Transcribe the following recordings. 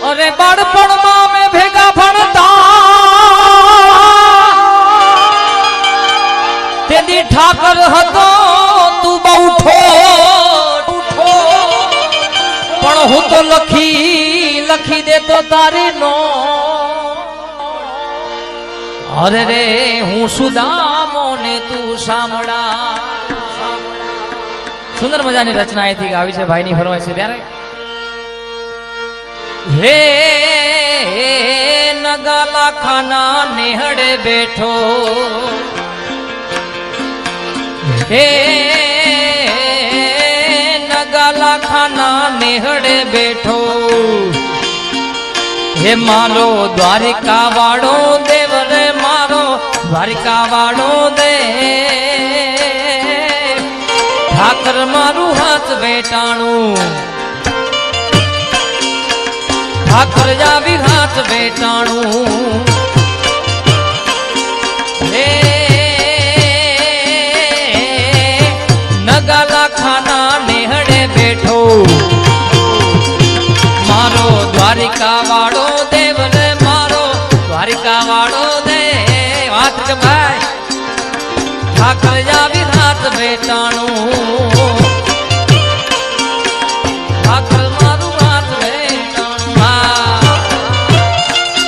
अरे बाळपण में भेगा भणता तेदी ठाकर हतो तू बहु ठोठ पण हूँ तो लखी दे तो तारी नो अरे रे हूँ सुदामो ने तू सामड़ा सुंदर मजानी रचना थी गावी छे भाई नी फरमाइश छे त्यारे हे नगाला खाना नेहड़े बैठो हे नगाला खाना नेहड़े बैठो हे मारो द्वारिका वाड़ो देव रे मारो द्वारिका वाड़ो दे ठाकर मारू हाथ बेटाणू ठाकर जा भी हाथ बेटाणू हे नगाला खाना नेहड़े बैठो मारो द्वारिका वाड़ो देव रे मारो द्वारिका वाड़ो दे हाथ के भाई ठाकर जा भी हाथ बेटाणू ठाकर मारू हाथ बेटाणू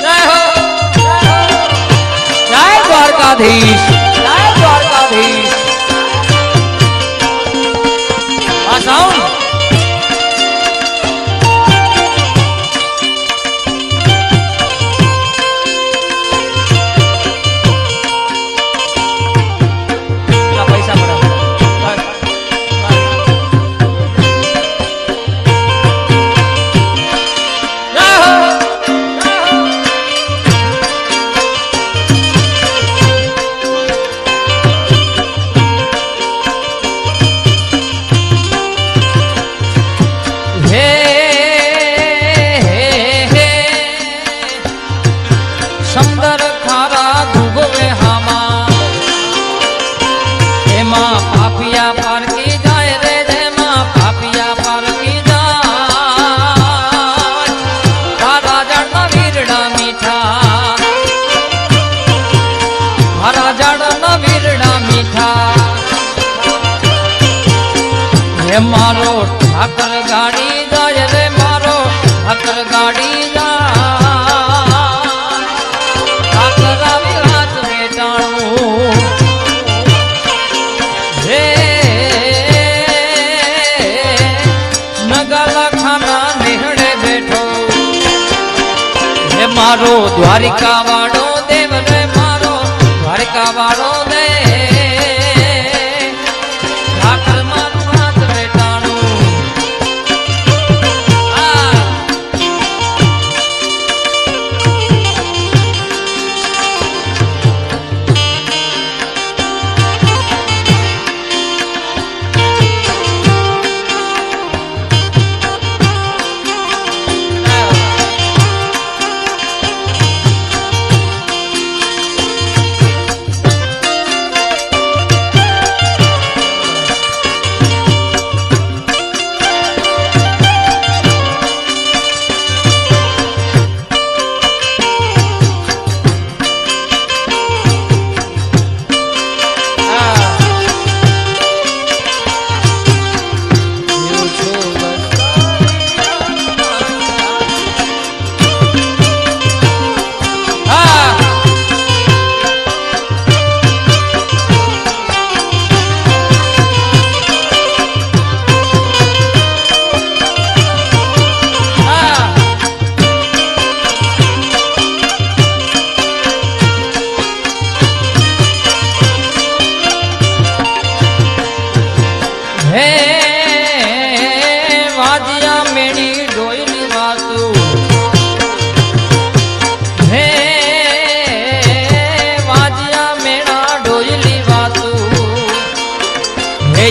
जय हो जय द्वारकाधीश जय द्वारकाधीश साउंड सुंदर खारा दुगवे हामा हेमा पापिया पर की जाए रे हेमा पापिया पर की जाए तारा जड़ना वीरड़ा मीठा हरा जड़ना वीरड़ा मीठा हे मारो ठाकर गाड़ी जाए रे मारो ठाकर गाड़ी जा मारो द्वारिका वाड़ो देव रे मारो द्वारिका वाड़ो दे ठाकर मारू हाथ बेटाणू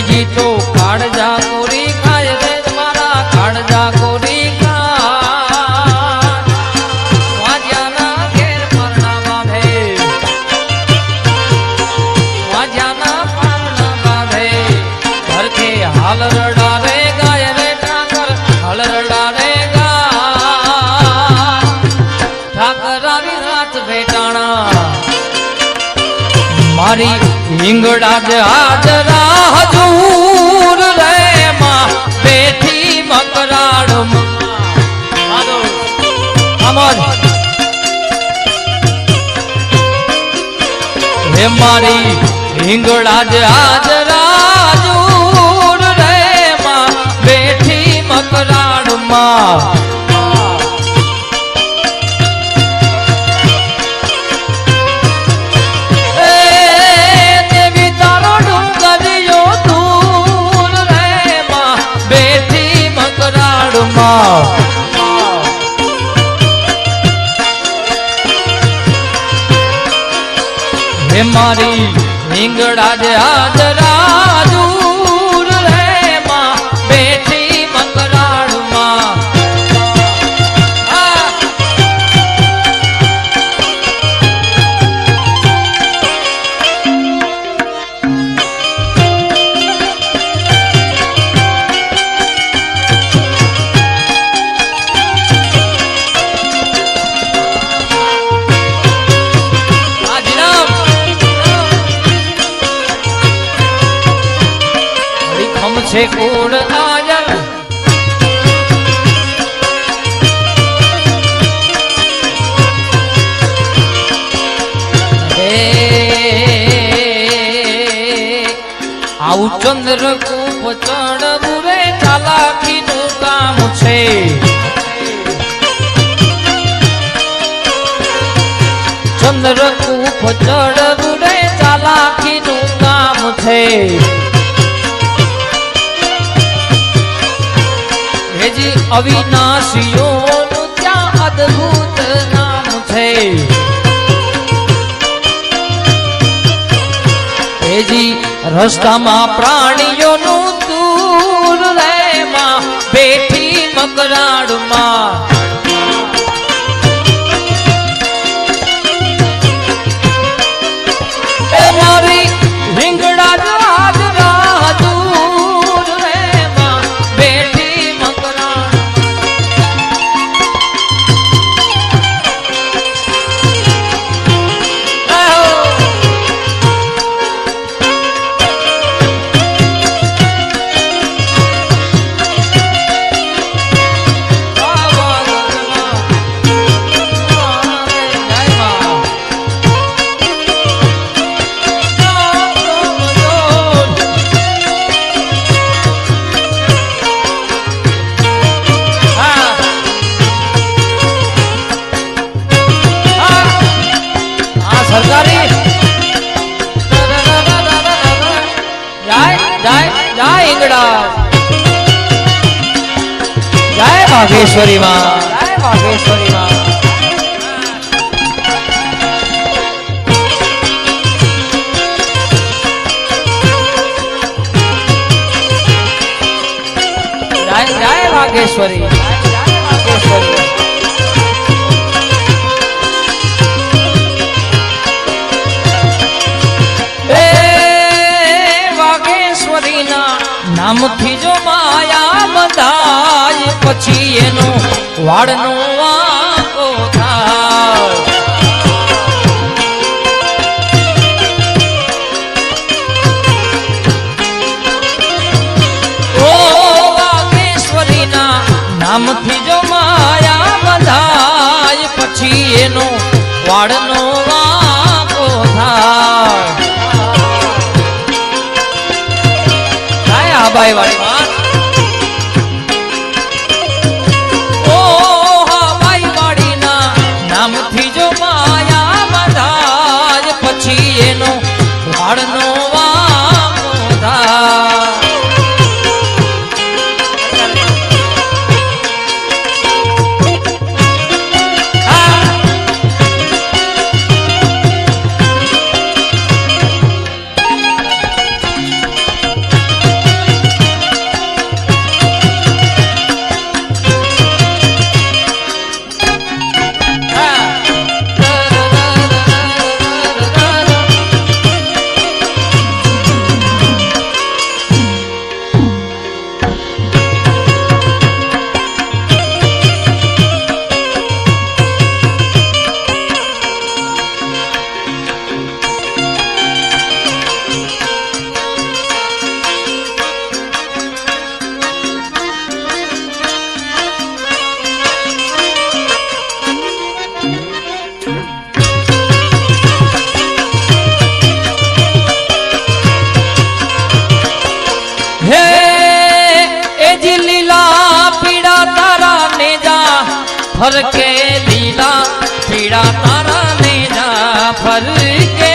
जी तो काड़ जा कोरी खाए रे तुम्हारा काड़ जा कोरी खा वाजाना घेर मरना बाधे वाजाना पालना बाधे घर के हाल रड़ा रे गाय रे ठाकर हाल रड़ा रे गा મારી હિંગળા જ હાજરા હજૂર રે માં બેઠી મકરાડ હે મારી હિંગળા જ હાજરા હજૂર રે માં બેઠી મકરાડ માં હે મારી હિંગળા જ હાજરા દૂર રે માં બેઠી મકરાળમાં છે કુળ આયર આવું ચંદ્ર કૂપ ચડવું રે ચાલાકી નું કામ છે ચંદ્ર કૂપ ચડવું રે ચાલાકી નું કામ છે હેજી અવિનાશીઓનું ત્યાં અદ્ભુત નામ છે હેજી રસ્તામાં પ્રાણીઓનું દૂર રહેમાં બેઠી મકરાડમાં મારી રીંગણા વાઘેશ્વરી માં જય વાઘેશ્વરી માં જય વાઘેશ્વરી વાઘેશ્વરી ના નામથી જો માયા બંધાય પછી એનો વાળનો વાંકો થાય ઓ વાઘેશ્વરીના નામથી જો માયા બંધાય પછી એનો વાળનો વાંકો થાય આબાઈ વાળી વાત નામથી જો માયા બંધાય પછી એનો વાળનો વાંકો થાય ફરકે લીલા પીળા તારા ને જા ફરકે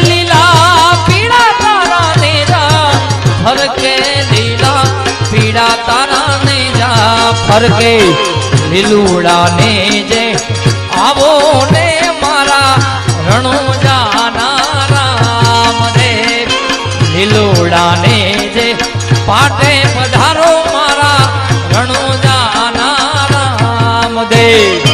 લીલા પીળા તારા ને જા ફરકે લીલા પીળા તારા ને જા ફરકે લીલુડા ને જે આવો ને મારા રણુજાના રામદેવ લીલુડા ને જે પાટે પધારો મારા રણુજાના રામદેવ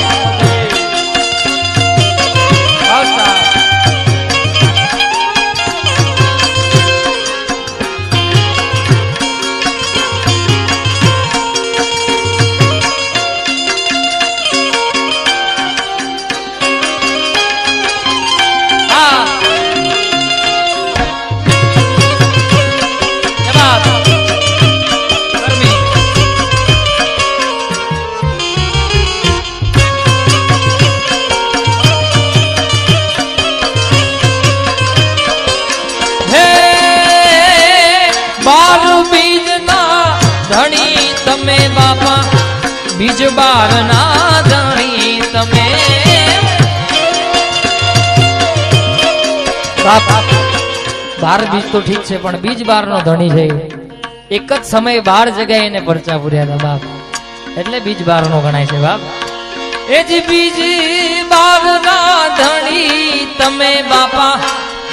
બીજ બાર ના ધણી તમે બાર બીજ તો ઠીક છે પણ બીજ બાર નો ધણી છે એક જ સમયે 12 જગ્યાએ એને પરચા પૂર્યા હતા બાપ એટલે બીજ બાર નો ગણાય છે બાપ એ જ બીજ બાર ના ધણી તમે બાપા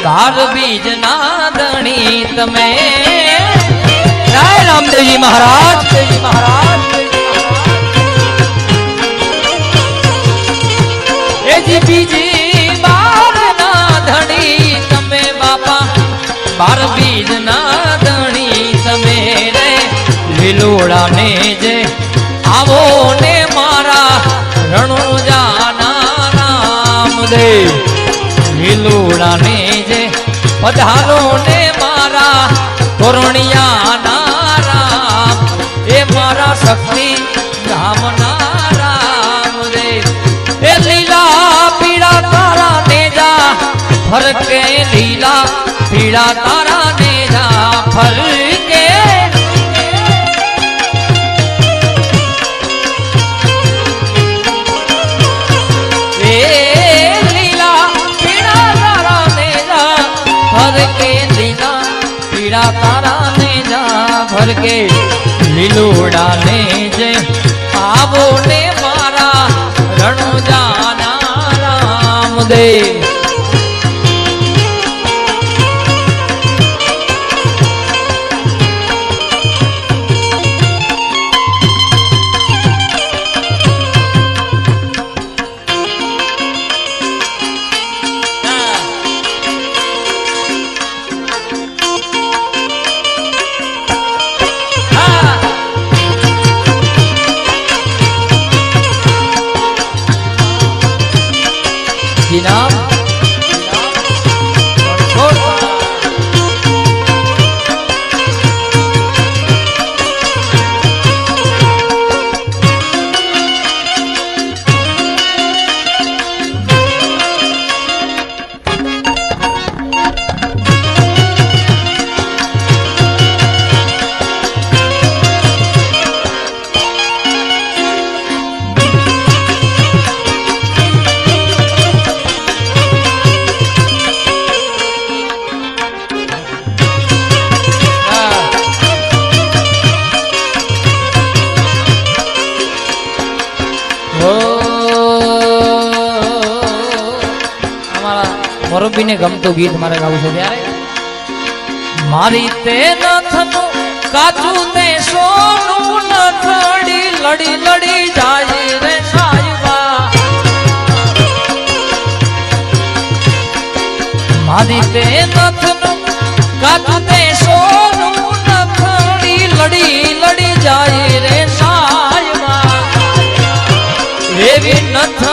બાર બીજ ના ધણી તમે જય રામદેવજી મહારાજ દેવજી મહારાજ બીજી બાર ના ધણી તમે બાપા બાર બીજ ના ધણી તમે રે લીલોડા ને જે આવો ને મારા રણુજાના રામદેવ લીલોડા ને જે પધારો ને મારા તોરણિયાના રામ એ મારા શક્તિ ધામના રામદેવ એ લીલા પીળા તારા ને જા ફરકે લીલા પીળા તારા ને જા ફરકે લીલા પીળા તારા ને જા ફરકે લીલા પીળા તારા ને જા ફરકે લીલોડા ને જે આવો ને મારા રણુજાના રામદેવ નામ મોરબીને ગમતું ગીત મારે ગાવું છે ત્યારે મારી તે નથનું કાચું તે સોનું નથડી લડી લડી જાય રે સાયબા મારી તે નથનું કાચું તે સોનું નથડી લડી લડી જાય રે સાયબા એવી નથ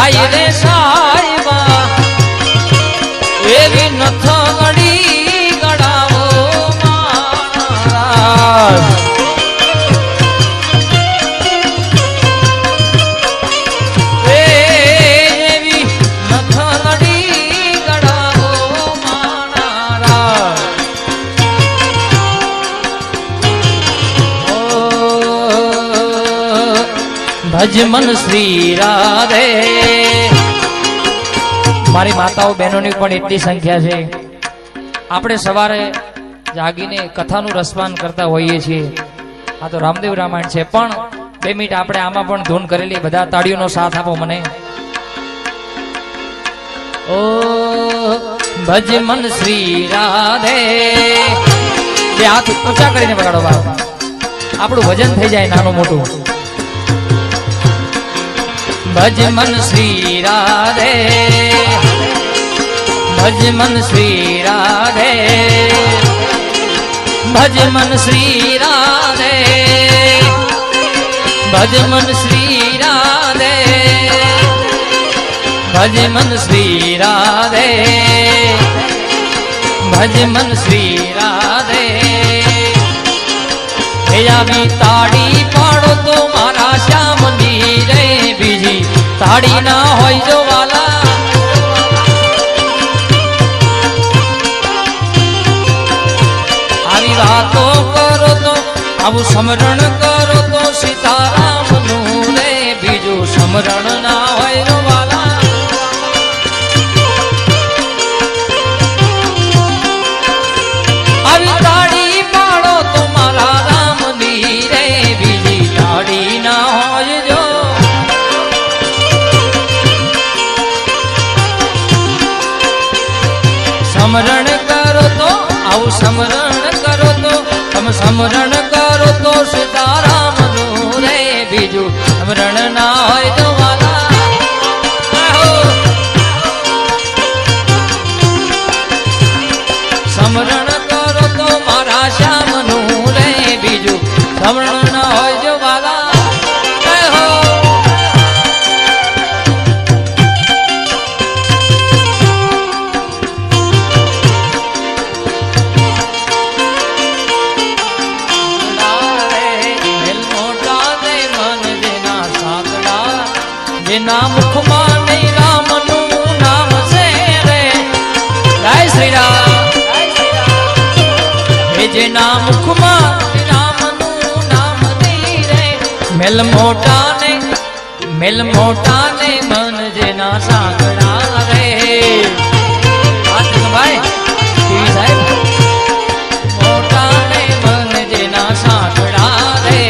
જાય રે સાહેબા એવી નથ ગડી ગડાવો મારા એવી નથ ગડી ગડાવો મારા ભજ મન શ્રી રાધે. મારી માતાઓ બહેનોની પણ એટલી સંખ્યા છે. આપણે સવારે જાગીને કથાનું રસપાન કરતા હોઈએ છીએ. આ તો રામદેવ રામાયણ છે, પણ 2 મિનિટ આપણે આમાં પણ ધૂન કરેલી. બધા તાળીઓનો સાથ આપો મને. ઓ ભજ મન શ્રી રાધે. બે હાથ ઊંચા કરીને વગાડો બાપ. આપણું ભજન થઈ જાય નાનું મોટું. ભજ મન શ્રી રાધે ભજ મન શ્રી રાધે ભજ મન શ્રી રાધે ભજ મન શ્રી રાધે ભજ મન શ્રી રાધે ભજ મન શ્રી રાધે. આવી તાળી પાડો તો મારા શ્યામની રે બીજી તાળી ના હોય જો વાલા. આવી વાતો કરો તો આવું સ્મરણ કરો તો સીતારામનું રે બીજું સ્મરણ ના હોય જો વાલા. આવી તાળી પાડો તો મારા રામની રે બીજી તાળી ના હોય જો. સ્મરણ કરો તો આવું સ્મરણ કરો તો તમે સ્મરણ કરો તો સીતારામનું રે બીજું સ્મરણ ના હોય તો વાલા. સ્મરણ કરો તો મારા શ્યામનું રે બીજું સ્મરણ ના હોય જો વાલા. જેના મુખમાં નહીં રામનું નામ છે રે. જય શ્રી રામ. જેના મુખમાં રામનું નામ નહીં રે. મેલ મોટા ને મન જેના સાંકડા રે. ભાઈ સાહેબ મોટા ને મન જેના સાંકડા રે.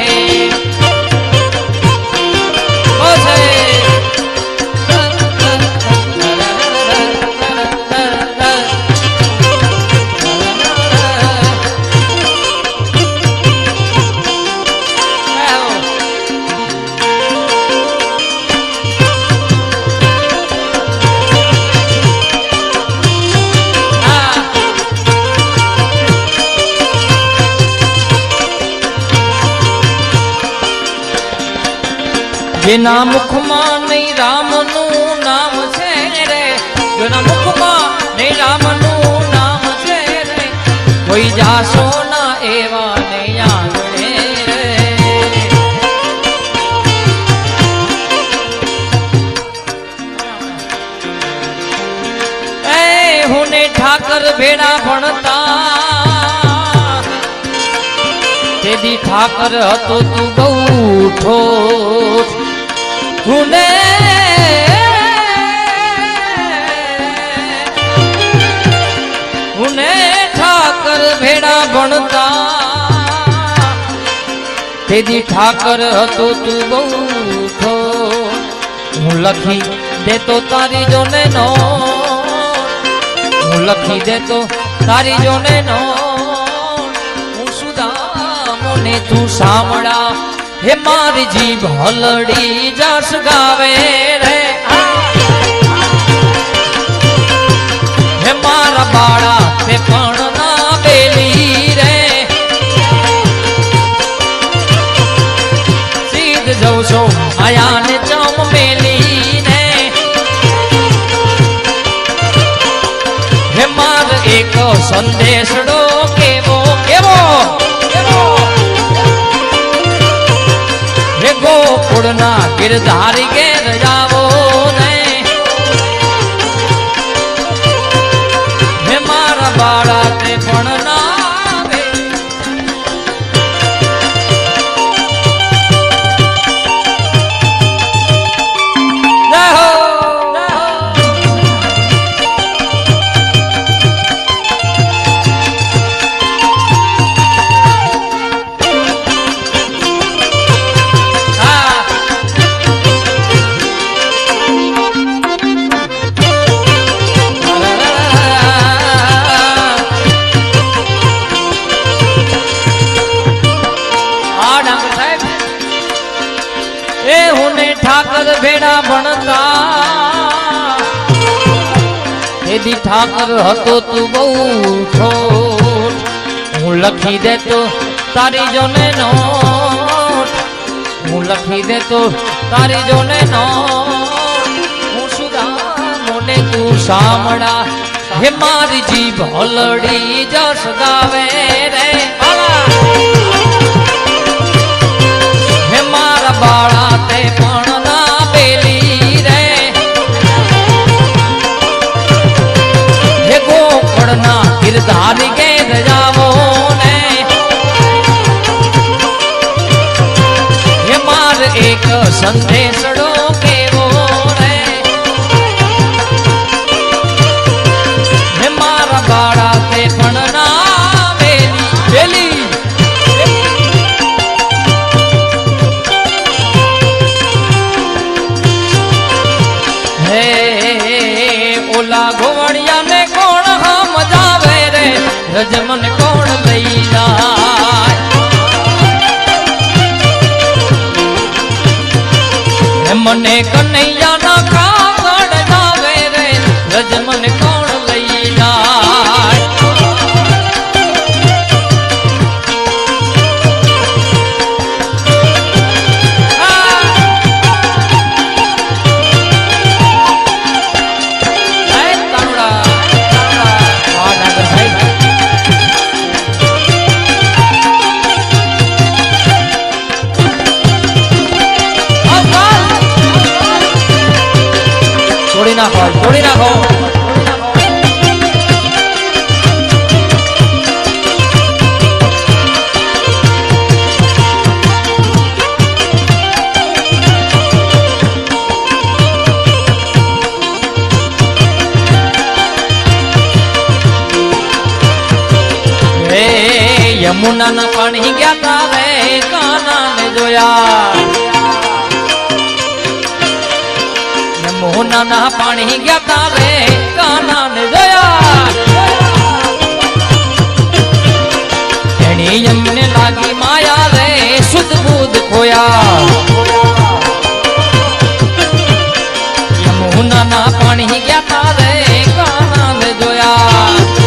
જેના મુખમાં નહીં રામનું નામ છે રે. જેના મુખમાં નહીં રામનું નામ છે રે. કોઈ જાશો ના એવા ને આંગણે રે. એ હું ને ઠાકર ભેડા ભણતા તેદી ઠાકર હતો તું બહુ ઠોઠ. હુને ઠાકર ભેડા ભણતા તેદી ઠાકર હતો તું બહુ થો. હું લખી દેતો તારી જોને નો. હું લખી દેતો તારી જોને નો. હું સુદામોને તું સાંભળા. હે મારી જીભ હલડી જસ ગાવે રે. હે મારા બાળા તે પણ ના બેલી રે. સીધ જઉં છો આયા ને ચમ મેલી ને. સંદેશડો કેવો કેવો હે ગોકુળના ગિરધારી ઘેર જાવો ને હે મારા બાળા તે પણ ના આવે ઠાકર ભેડા ભણતા એદી ઠાકર હતો તું બહુ છોટ હું લખી દેતો તારી જોને નોટ હું લખી દેતો તારી જોને નોટ હું સુદામોને તું સાંભળા હે મારી જીભ હલડી જસ ગાવે રે હે મારા બાળા તે પણ ગિરધારી ઘેર જાવો ને હે માર એક સંદેશડો કેવો રે હે મારા બાળા તે પણ ના વેલી હે ઓલા ઘોવડિયા ને કોણ મજાવે રજમન કોણ લઈ જાય મને કનૈયા ના કાગળ જાવે રે રજમન કોણ લઈ જાય તોડી નાખો યમુના ના પાણી ગયા તા રે કાના ને જોયા મોહના ના પાણી ગયા તા રે કાના ને જોયા એની એમને લાગી માયા રે શુદ્ધ બુદ્ધ ખોયા યમુના ના પાણી ગયા તા રે કાના ને જોયા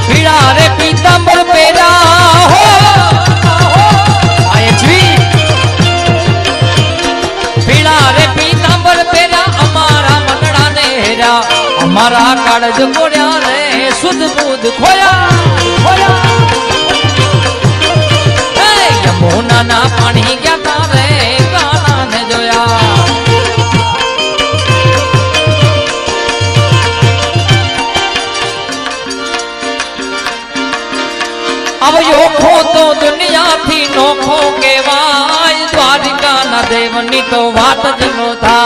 પીળા રે પીતાંબર પેરા હો પીળા રે પીતાંબર પેરા અમારા મગડા ને હેરા અમારા કાળજ ગોળ્યા રે શુદ્ધ બુદ્ધ ખોયા યમુના ના પાણી ગયા તા રે કાના ને જોયા अब योखो तो दुनिया थी नोखो केवाय द्वारिका न देवनी तो वात जनो था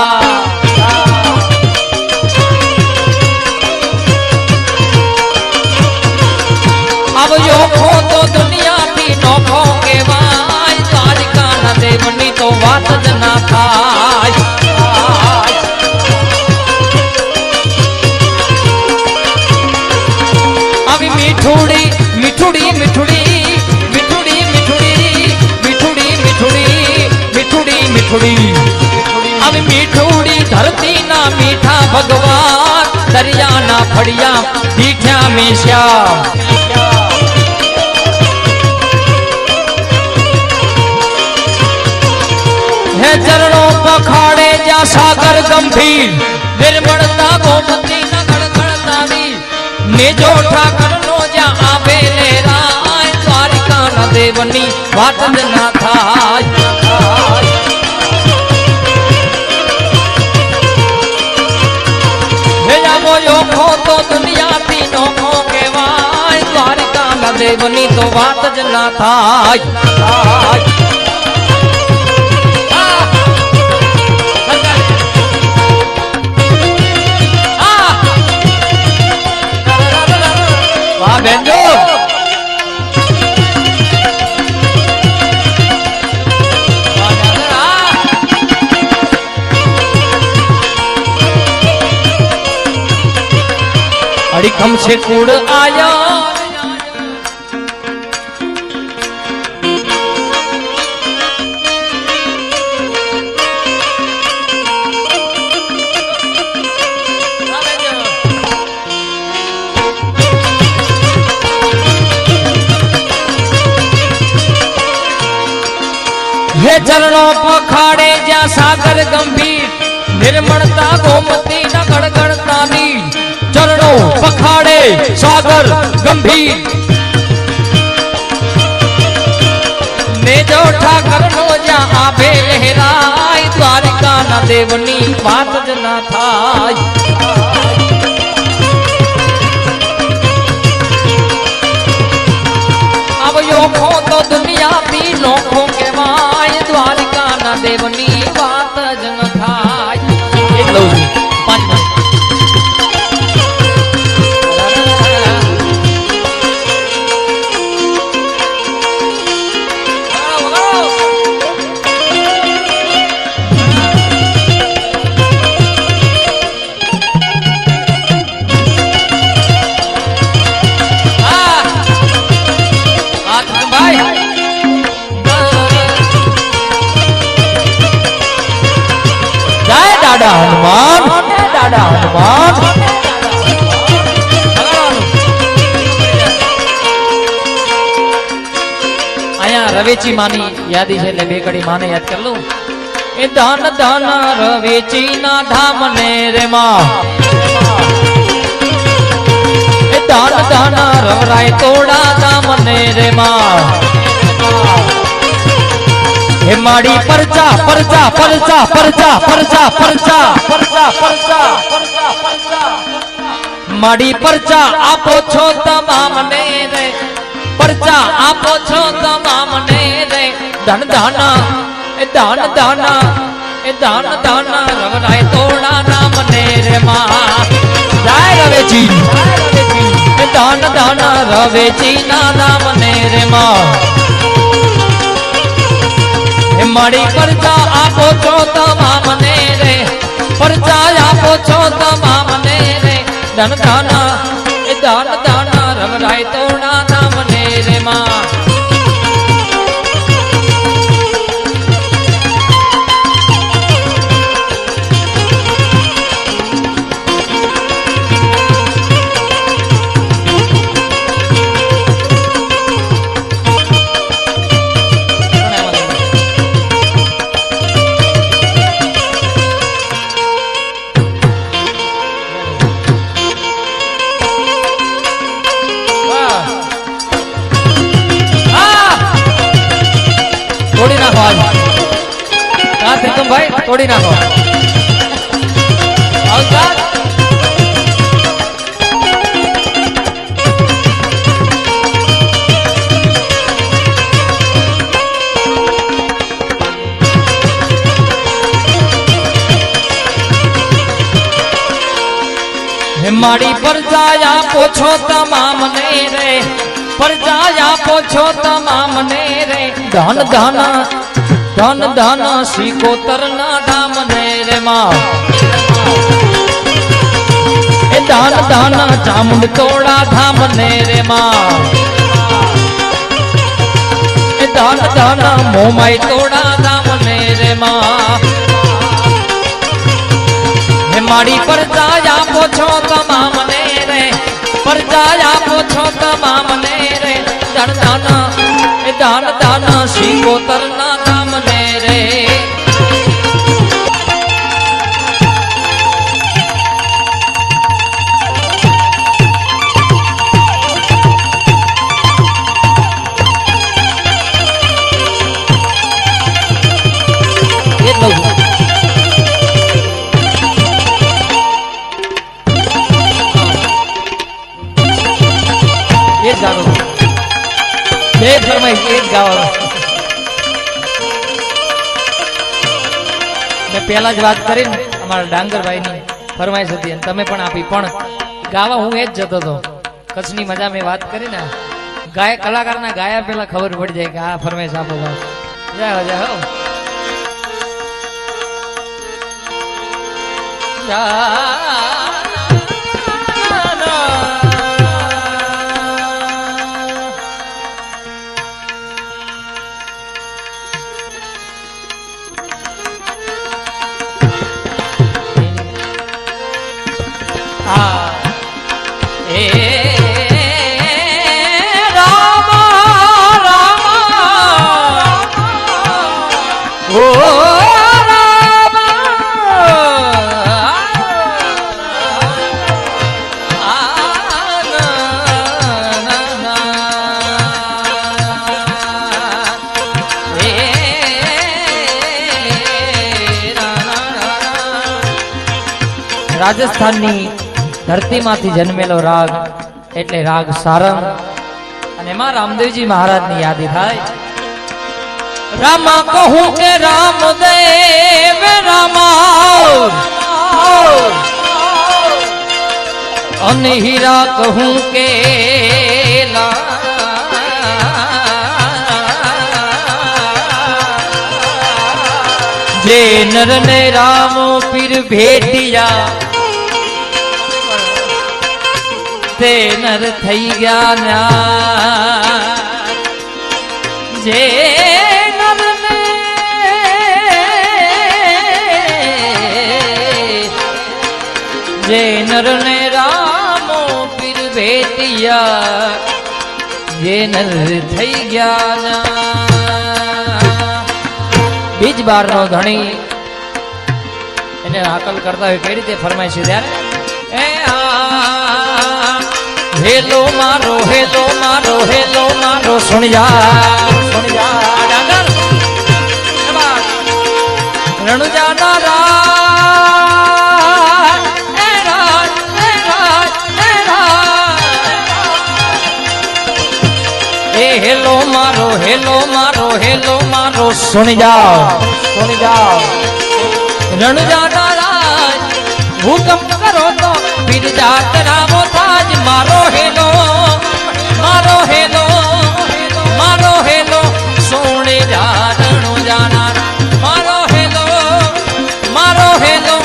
अब योखो तो दुनिया थी नोखो केवाय द्वारिका न देवनी तो वात जना था खड़िया दीठ्या में श्याम है चरणों पखाड़े जा सागर गंभीर निर्मलता गोमती नगर गणतावी मेजो ठाकर नो जा आवे ले राय द्वारिका न देवनी वात न थाय भेजा मोयो खो तो दुनिया तीनों खो के वाय द्वारिका न देवनी तो वात न थाय बेंजो अड़िखम से कूड़ आया हे चरणों पखाड़े जा सागर गंभीर निर्मलता गोमती नगड़ गणतानी चरणों पखाड़े सागर गंभीर मेजो ठाकर नो जा आभे लहराय द्वारिका न देवनी बात ज न थाय अब यो खो तो दुनिया तीनों खो के वाय द्वारिका न देवनी बात ज न थाय एक लो जी 5 मिनट दादा हनुमान दादा हनुमान आया रवेची मानी यादी है ले बेकड़ी माने याद कर लो ए दान दान रवेची ना धाम ने रे मां ए दान दान रवराय तोड़ा धाम ने रे मां हे माड़ी परचा परचा परचा परचा परचा परचा परचा परचा परचा माड़ी परचा आपो छो तमाम ने रे परचा आपो छो तमाम ने रे धन दाना ए दान दाना ए दान दाना रवराय तोड़ा नाम ने रे मां जय रवेची ए दान दाना रवेची ना नाम ने रे मां माड़ी परचा आपो छो तमाम ने रे परचा आपो छो तमाम ने रे धन दाना ए दान दाना रवराय तोड़ा नाम ने रे मां भाई तोड़ी ना हो माड़ी पर जाया पोछो तमाम ने रे पर जाया पोछो तमाम ने रे धन धाना धन धाना सीको तरना धाम ने रे मां ए धन धाना चामुंड तोड़ा धाम ने रे मां ए धन धाना मोमाई तोड़ा धाम ने रे मां माड़ी पर जाया पोछो तमाम ने रे ने परचाया पूछो तमाम ने रे धन दाना दान दाना सिकोतर ना काम ने रे ફરમાઈશ એ જ ગાવા મેં પહેલા જ વાત કરી ને અમારા ડાંગરભાઈની ફરમાઈશ હતી અને તમે પણ આપી પણ ગાવા હું એ જ જતો હતો કચ્છની મજા મેં વાત કરી ને ગાય કલાકારના ગાયા પહેલા ખબર પડી જાય કે આ ફરમાઈશ આપો જાઓ જાઓ રાજસ્થાનની ધરતીમાંથી જન્મેલો રાગ એટલે રાગ સારંગ અને એમાં રામદેવજી મહારાજની યાદી થાય રામા કહું કે રામદેવ રામા અને હીરા કહું કે જે નર ને રામો પીર ભેટિયા તે નર થઈ ગયા ન્યા જે નર ને જે નર ને રામો પીર ભેટિયા જે નર થઈ ગયા ન્યા બીજ બાર નો ધણી એને હાકલ કરતા હોય કઈ રીતે ફરમાય છે ત્યારે હેલો મારો હેલો મારો હેલો મારો સુન જા ડાંગર રણુજા ના હેલો મારો હેલો મારો હેલો મારો સુન જાઓ રણુજા ના રાજ હુકમ કરો તો પીર જાત રામો તાજ મારો હેલો સોને જા રણુજા ના મારો હેલો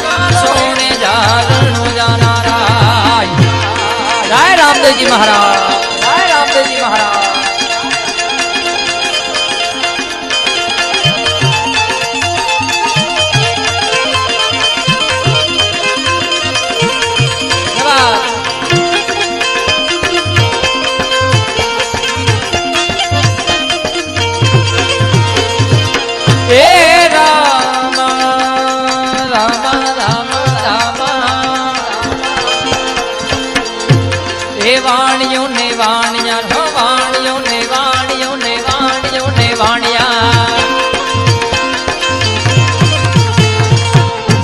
સોને જા રણુજા ના રાય રામદેવજી મહારાજ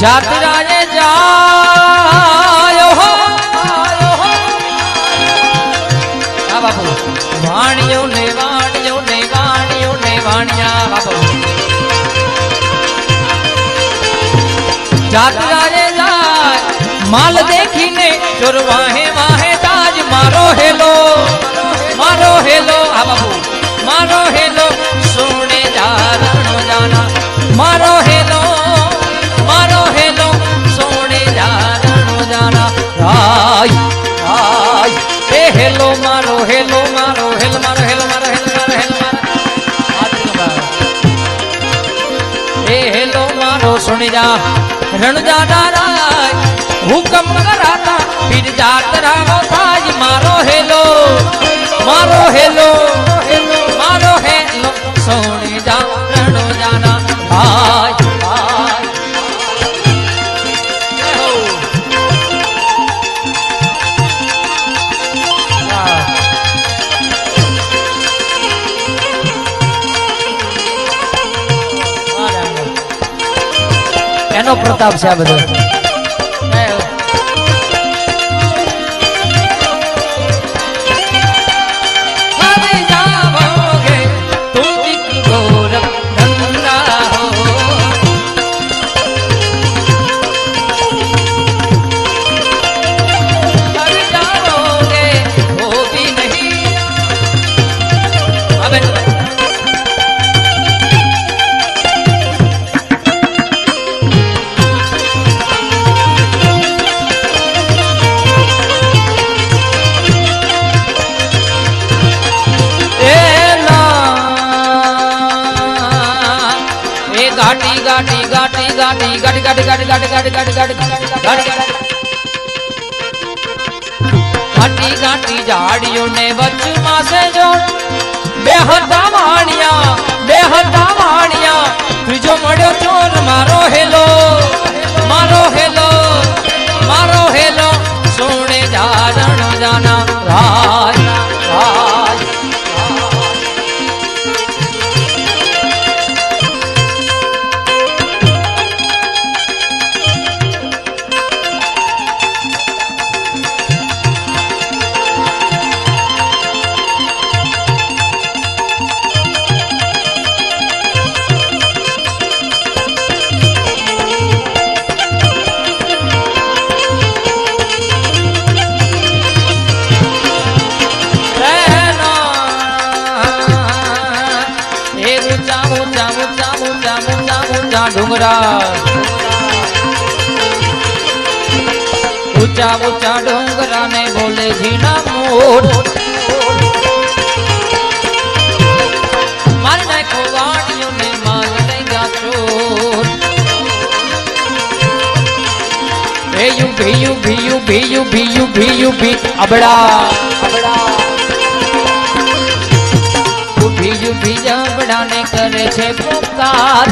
जात राजे जायो हो बापू वाणियों ने वाणिया बापू जात राजे जाय माल देखी ने चोर वाहे वाहे ताज मारो हेलो हा बापू मारो हेलो सोने जा रणो जाना मारो हेलो सोने जा रणो जाना राय ए हेलो मारो हेलो मारो ए हेलो मारो सुन जा रण जा राय हुक्म कराता फिर जात रहो था हेलो मारो हेलो मारो हेलो सोने जा रणो जाना भाई भाई એનો પ્રતાપ છે આ બધો गाटी गाटी झाड़ियों ने बचमा से जो बेहदा वाणिया तुझो मड़ो चोर मारो हेलो सोने जा रणो जाना राज राज डूंगरा ऊंचा ऊंचा डूंगरा ने बोले झीना मोर मारने को वाणियों ने मार देगा चोर यू भी अबड़ा भी अबड़ा ने करे छे पुकार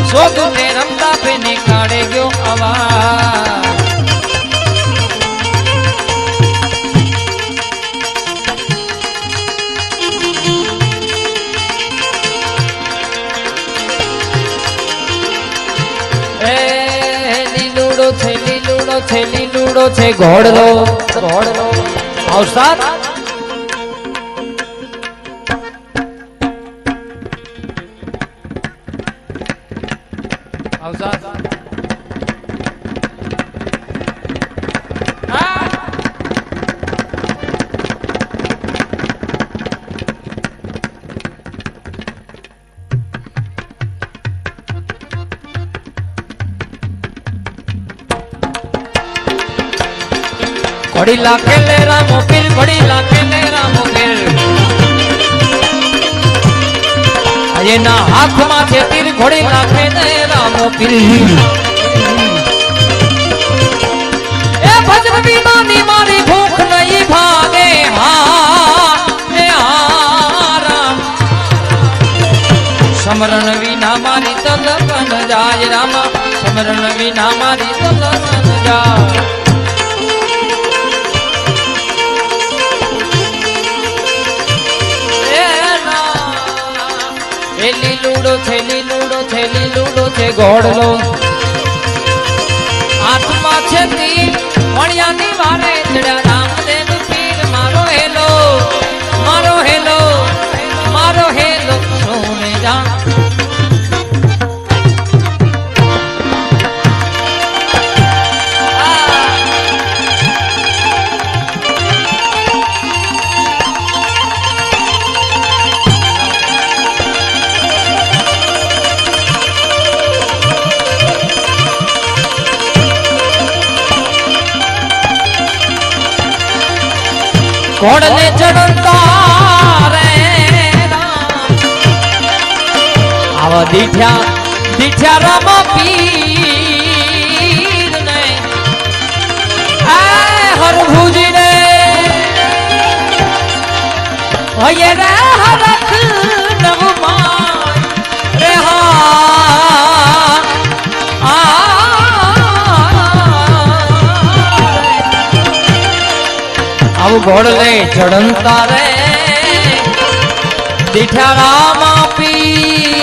सोग ने रमता पे निकाले गयो आवाज લીલુડો છે ઘોડલો અવસાદ घोड़ी लाखे ले रामो पीर घोड़ी लाखे ले रामो पीर अये ना हाथ में छे तीर घोड़ी लाखे ले रामो पीर ए भजन बिना नी मारी भूख नहीं भागे राम समरण विना मारी तलकन जाय रामा समरण विना मारी तलकन जाय લીલુડો છે ઘોડલો હાથમાં છે તીર વણિયાની વારે ચડ્યા રામદેવ પીર મારો હેલો સોને જા घोड़ने चढ़ता रे आवा दीठ्या रामा पीर ने ઘોડલે ચડંતા રે દીઠા રામા પીર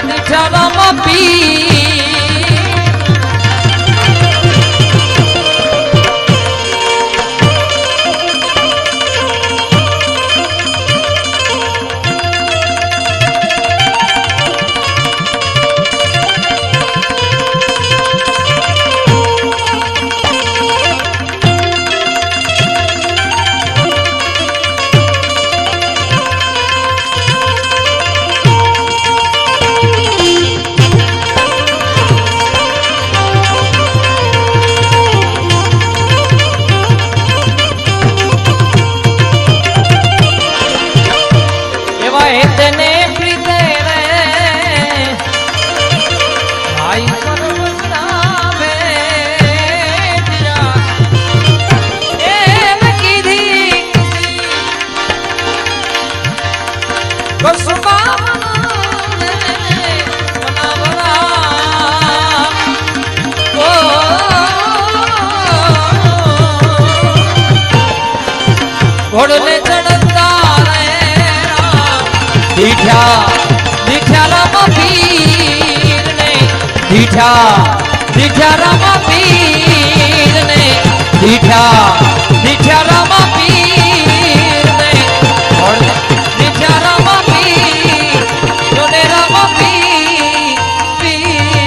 ને જય રામા પીર ઘોડલે ચડતા રે દીઠા દીઠા રામા પીર ને દીઠા દીઠા રામા પીર ને દીઠા